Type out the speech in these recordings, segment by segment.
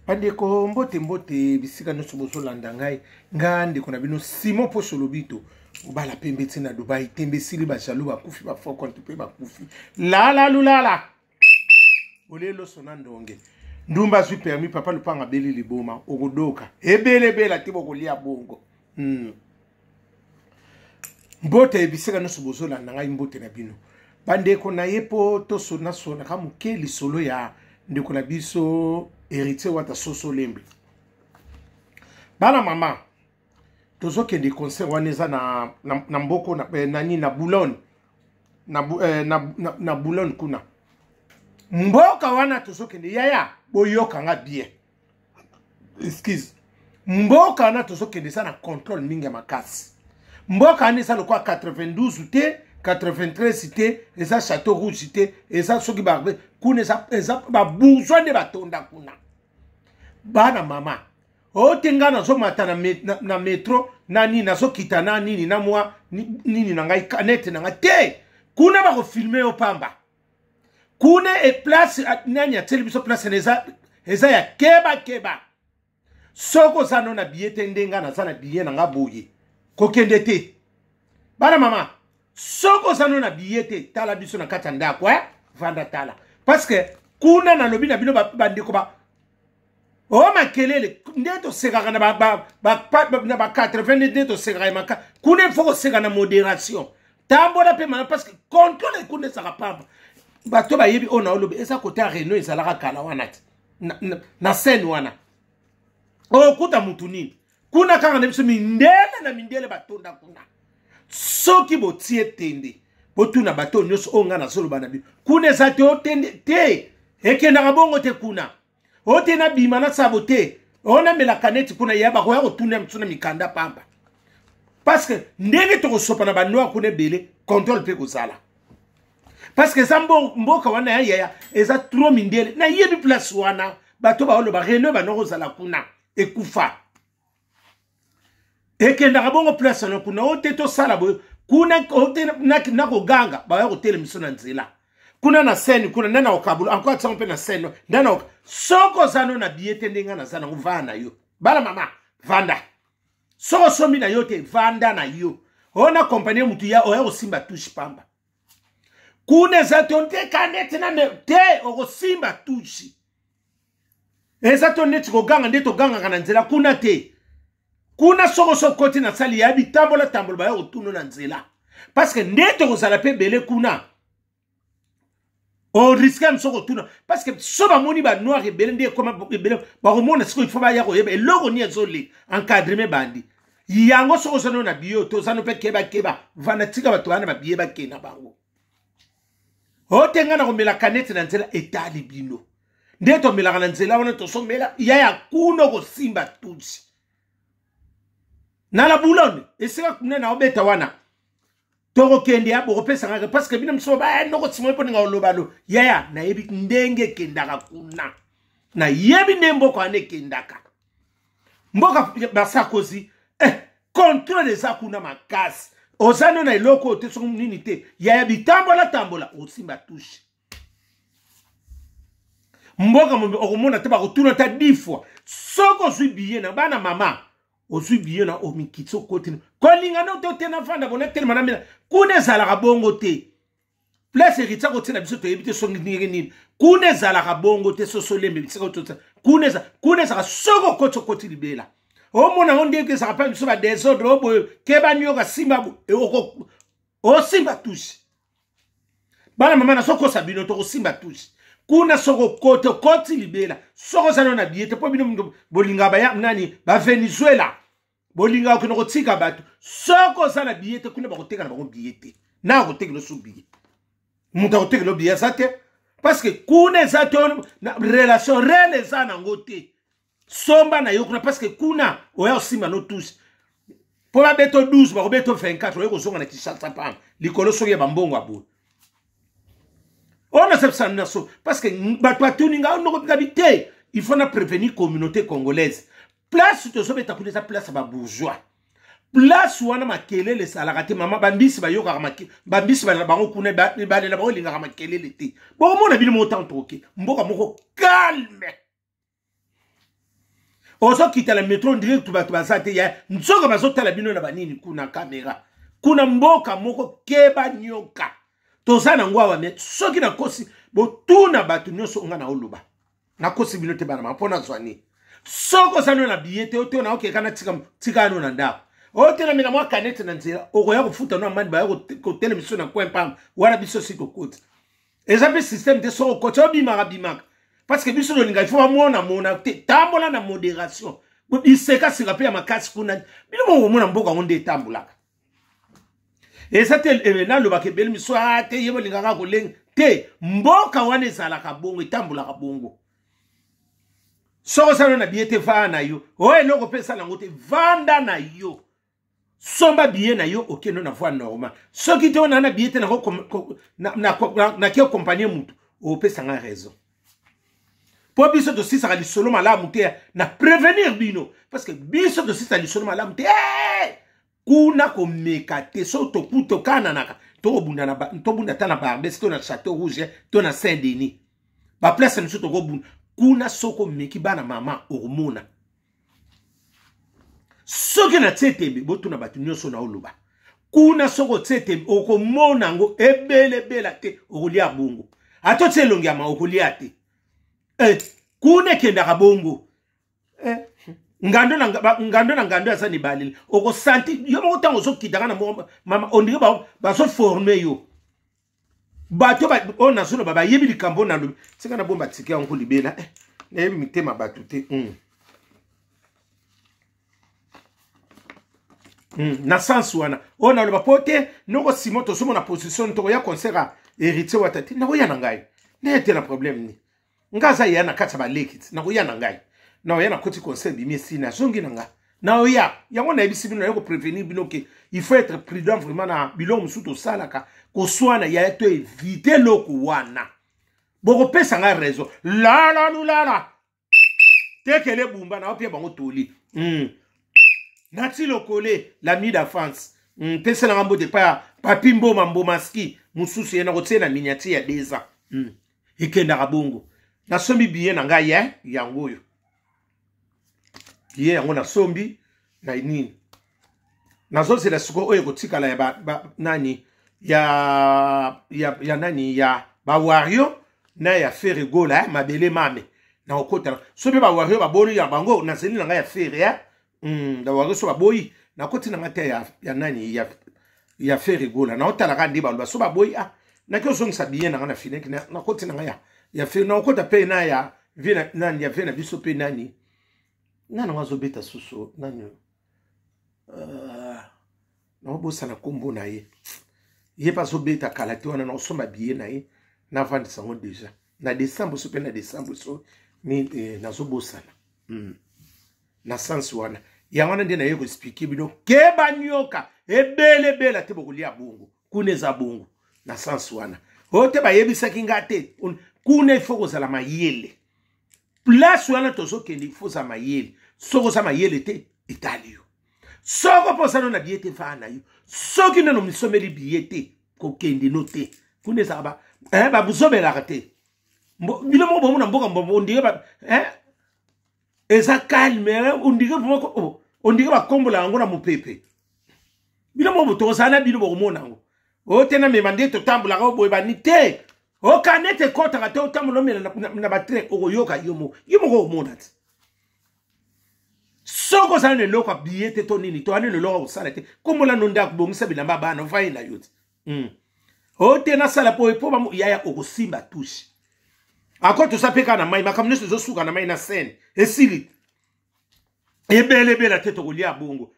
Bandeko mbote bisika no soboso landa ngai ngande kona bino Simon Poso Lobito ubala pembe tina Dubai tembe sili ba jalou ba kufi ba foko ntupe ba kufi la lulala olelo sonandonge ndumba zwi permis papa lupanga beli liboma ogodoka ebele bela tibo kolia bongo mbote bisika no soboso landa ngai mbote na bino bandeko na yepo to sona sona ka mukeli solo ya ndeko na biso héritier wata soso lembe bana mama tozo kende concert waneza na mboko na nani na Boulogne na Boulogne kuna mboka wana tozo kende yaya boyoka nga bien excuse mboka wana tozo kende sana contrôle mingi makasi mboka ane sa lokwa 92 te 93 te eza Château Rouge te eza soki barbe kuna eza ba bourgeois de batonda kuna bana mama otenga na zo mata na metro nani na zo kitana nini na mwa nini na ngai kanete na ngate kuna ba ko filmer opamba kuna e place nani ya television place eza ya keba soko zano na billet ndenga na zana billet na ngaboye kokende te bana mama soko zano na billet te tala biso na kata ndako vanda tala parce que kuna na lobi na bino bandeko ba o makelele ndeto sekaka na ba 80 ndeto sekaka maka kuna foko seka na modération tambola pe mana parce que contrôle kuna saka pamba bato ba yebi ona olobi esa côté a Renault ezalaka kala wana na scène wana o kuta mutuni kuna kanga na biso mindele batonda kuna soki botie tende botuna bato nyos onga na solo bana bi kuna eza te otende te ekenda bongo te kuna ote na bima na sabote ona mela kaneti kuna yaba ko yako tuna mtsuna mikanda pamba parce que ndenge to sopa na banwa kuna bele contrôle pe kozala parce que zambo mboka wana ya eza trop mindele na yebi place wana bato ba oloba Renault ba no kozala kuna ekufa ekenda bongo place na kuna ote to sala bo kuna ote na ko ganga ba yako tele misona nzela kuna na scène kuna nana okabulu encore tsango pe na scène nana soko zano na biete ndenga na zana uvana yo bala mama vanda soko somi na yote vanda na yo ona compagnie mutu ya oya osimba touche pamba kuna za tonte kanete na te osimba touche eza tonte ko ganga ndeto ganga kana nzela kuna te kuna soko sokoti na sali ya bitambola ba ya otuno na nzela parce que ndeto ko sala pe bele kuna on risque de se retourner parce que so ba moni ba noir rebelle ndé comme ba remona ce qu'il faut ba ya ko yeba eloko ni ezoli encadrer me bandi yango so so na bio to sano pe keba vana tika ba toana ba bieba kena bango otenga na ko mela kanete na nzela etali bino ndé to mela na nzela wana to so mela ya kuno ko simba tutsi na la Boulogne esika kuna na obeta wana toko kende ya boko pesa ngaka parce que bina mso ba noko tsimo po ninga olobalo yaya na yebi ndenge kendaka kuna na yebi nembo ko ane kendaka mboka basa kozi contrôle za kuna makasi ozano na eloko te so nini te yaya bitambola osimba touche mboka mo okomona te ba kotuna ta 10 fois soko zwi biye na bana mama ozwi biye na omikitso kotino kolinga no to tena fanda bona telema na mina kuna zala bongo te place héritier ko tena biso to yebite so ngini nini kuna zala bongo te so solembe bisiko to kuna za soko koti libela o mona onde ke sa pa biso ba désordre obo ke ba nyoka simba bu o simba touche bana mama na soko sabino to simba touche kuna soko koti libela soko zana na biete po bino bolinga ba ya nani ba Venezuela bolinga ko no tika batu soko zana biete kuna ba koteka na ba biete na ko teka no subi muta ko teka no biete sate parce que kuna zato na relation réelle zana ngote somba na yo kuna parce que kuna oya osima no tous po ba beto 12 ba ko beto 24 oyo ko zonga na Kinshasa pam likolo so ye bambongo abo on a cette sanation parce que batuninga on no habité il faut na prévenir communauté congolaise place to so beta kunesa place ba bourgeois place wana makelele salakate mama bambisi ba yoka makele bambisi ba bango kuna ba lela ba linga makelele te bo mona bino montant toke mboka moko calme ozo kita la métro direct ba bazate ya nzoka bazotala bino na banini kuna kamera kuna mboka moko keba nyoka tozana ngwa me soki na kosi botuna batu nyonso nga na oluba na kosi bino te bana mapona zwani soko sano na biyete ote na oke kana tika no na ndako ote na mina mwa kanete na nzira okoya kufuta no amani ba ko television na coin pam wana biso siko kote ezabe système de so ko bimaka bimaka parce que biso lo linga faut mona te tambola na modération biseka singa pe ya makasi kuna bino mo mona mboka ngonde tambulaka eza te na lo bakebeli miso ate yebo linga ka ko leng te mboka wana ezalaka bongo etambulaka bongo soko sano na biete va na yo oye loko pesa nango te vanda na yo somba biye na yo okeno na voie normal soki te ona na biete na ki accompagner mutu o pesa nga raison po biso to sisa li solo malamu te na prévenir bino parce que biso to sisa li solo malamu te kuna ko mekate so to puto kana naka to bunda na to bunda tana ba mbesi to na Château Rouge to na Saint-Denis ba place nso to go bunda kuna soko meki bana mama ormona soki na tsetembe botuna batu nyonso na oluba kuna soko tsetembe okomona ngo ebele bela te okulia bongo ato tselongi ama okulia te kuna kenda ka bongo ngando na ngando asa ni balile oko santi yo mo tango so kitaka na mama ondike ba so former yo bato ba ona solo baba yebi likambo na lobi sika na bomba tiki yango libela na yebi mitema bato te na sens wana ona loba pote noko simoto somo na position to ya concert héritier watati na koya na ngai na ete na problème ni ngaza ya na katsa ba lekit na koya na ngai na oya na koti concert bi mesi na zongi na nga na oya yango na ebisi bino na yoko prévenir bino ke il faut être prudent vraiment na bilon musuto salaka ko swana ya to éviter loko wana boko pesa nga raison la tekele bumba na opia bango toli nati lokole l'ami d'enfance pesa na ngambo de pa papi mboma mbomaski mususu yena kotie na miniature ya deza ikenda kabongo na sombi biye na ngai yango yo biye yango na sombi na nini nazo c'est la suko oyo kotikala ya nani ya nani ya ba wario na ya fere gola mabele mame na okota sobi ba wario ba boni ya bango na zeli na ngai ya fere da wario so ba boyi na koti na ngate ya nani ya fere gola na otala ka ndiba lo so ba boyi na kyo so ngisa biye na fine na koti na ngai ya fere na okota pe na ya vina nani ya vina biso pe nani nana wazo beta suso nani na obosa na kombo na ye pas so beta kalate wana na osomba biye na ye na vandi sango déjà na décembre so pe na décembre so ni na zo bosa na sens wana ya wana ndi na ye ko expliquer bino keba nyoka ebele bela te bokulia bongo kuneza bongo na sens wana ote ba yebisa kingate kuna ifoko za la mayele place wana tozo kendi foza mayele soko za mayele te italio soko posano na biete fana yo soki nano misomeli biete ko kendi note kuneza ba buzobela te bino mo bomo na mboka mbombo ndike ba eza calme ondike ba kombola ngo na mopepe bino mo botozana bino bomona ngo otena me mande to tambula ka boy ba ni te o kanete kota ka te o tambula na batre o yoka yomo go mona te soko sana ne loka biete to nini to ane le loka sala te kombola no ndak bongisa bilamba bana vai na yote o tena sala po ba yaya o simba touche akoto sapeka na mai makamneso zo suka na mai na scène esili ebele bela teto kolia bongo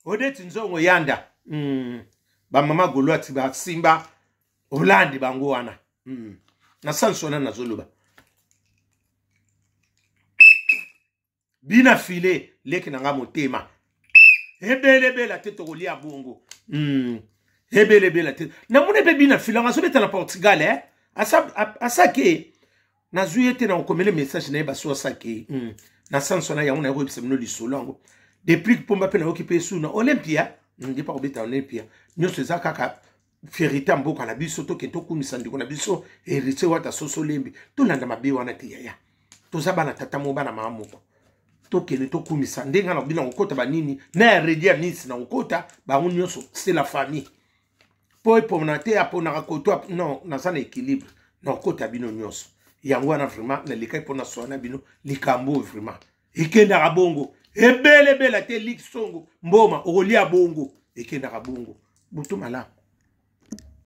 odeti nzongo yanda ba mama golwati ba simba Holandi bango wana na sansona na zoloba bina file leki na nga motema ebele bela teto kolia bongo ebele bela teto na mune be bina file nga so beta na Portugal asake na zuyete na okomele message na ba so asake na sansona ya una ko bino lisolongo depuis que pomba pe na occupé sous na Olympia ndi pa obeta Olympia nyoso zakaka ferita mboka na biso to kento kumisa ndiko na biso héritier wata soso lembi to landa mabe wana te ya to zabana tata mo bana mamoko tokende tokumisa ndenga na bina okota banini na redia nisi na okota ba nyonso c'est la famille po na te apona rakoto non na sana équilibre na okota bino nyonso yango na vraiment na likai pona soana bino likambo vraiment ikenda ka bongo ebele bela te lik songo mboma okolia bongo ikenda ka bongo butu mala